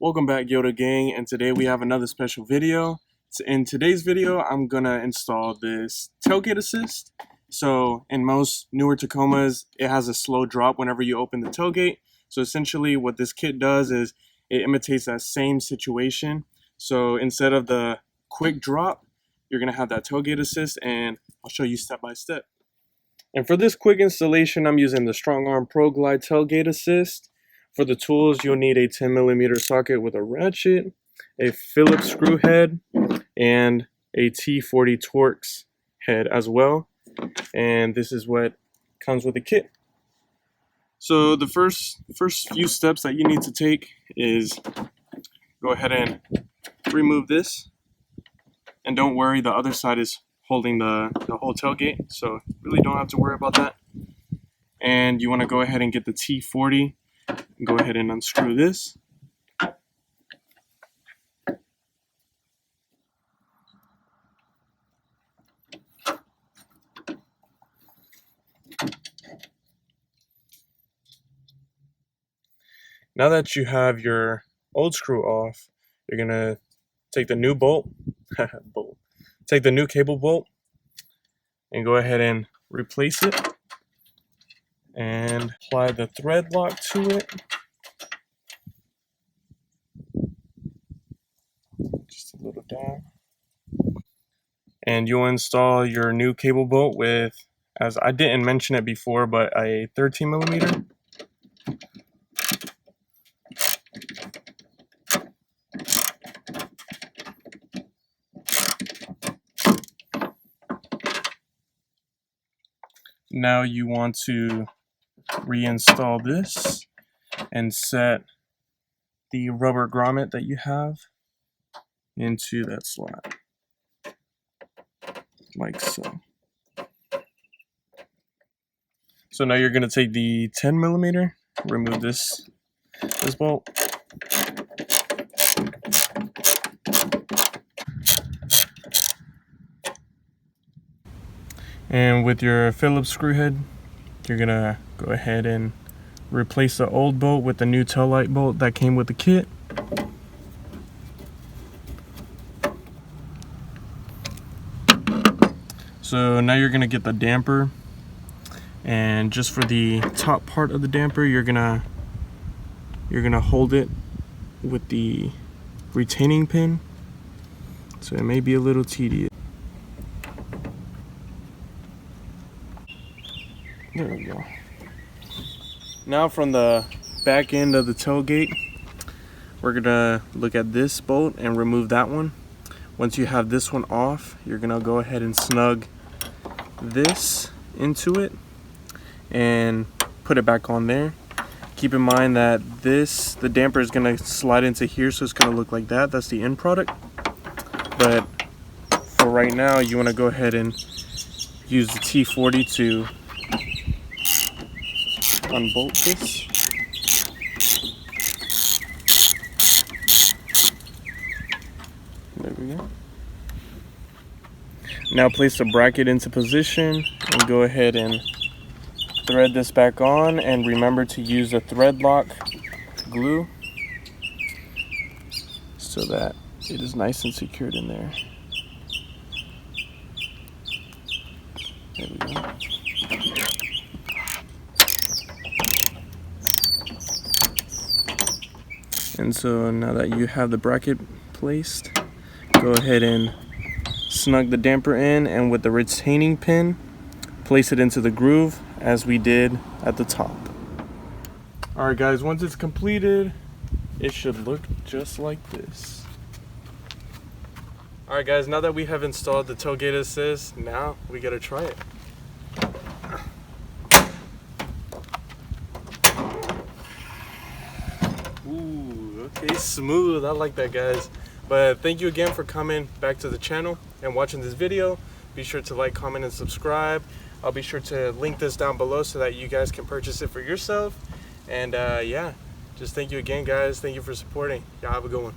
Welcome back, Yoda Gang, and today we have another special video. In today's video, I'm gonna install this tailgate assist. So in most newer Tacomas, it has a slow drop whenever you open the tailgate. So essentially what this kit does is it imitates that same situation. So instead of the quick drop, you're gonna have that tailgate assist, and I'll show you step by step. And for this quick installation, I'm using the Strong Arm Pro Glide tailgate assist. For the tools, you'll need a 10mm socket with a ratchet, a Phillips screw head, and a T40 Torx head as well. And this is what comes with the kit. So the first few steps that you need to take is go ahead and remove this. And don't worry, the other side is holding the whole tailgate, so really don't have to worry about that. And you want to go ahead and get the T40. Go ahead and unscrew this. Now that you have your old screw off, you're gonna take the new bolt, take the new cable bolt, and go ahead and replace it, and apply the thread lock to it. Just a little down. And you'll install your new cable bolt with, as I didn't mention it before, but a 13mm. Now you want to reinstall this and set the rubber grommet that you have into that slot, like so. So now you're going to take the 10mm, remove this bolt, and with your Phillips screw head, you're going to go ahead and replace the old bolt with the new tail light bolt that came with the kit. So now you're going to get the damper, and just for the top part of the damper, you're gonna hold it with the retaining pin, so it may be a little tedious. There we go. Now from the back end of the tailgate, we're gonna look at this bolt and remove that one. Once you have this one off, you're gonna go ahead and snug this into it and put it back on there. Keep in mind that the damper is gonna slide into here, so it's gonna look like that. That's the end product. But for right now, you wanna go ahead and use the T40 to unbolt this. There we go. Now place the bracket into position and go ahead and thread this back on, and remember to use a thread lock glue so that it is nice and secured in there. There we go. And so now that you have the bracket placed, go ahead and snug the damper in, and with the retaining pin, place it into the groove as we did at the top. Alright guys, once it's completed, it should look just like this. Alright guys, now that we have installed the tailgate assist, now we gotta try it. Ooh, okay, smooth. I like that, guys. But thank you again for coming back to the channel and watching this video. Be sure to like, comment, and subscribe. I'll be sure to link this down below so that you guys can purchase it for yourself. And yeah, just thank you again, guys. Thank you for supporting. Y'all have a good one.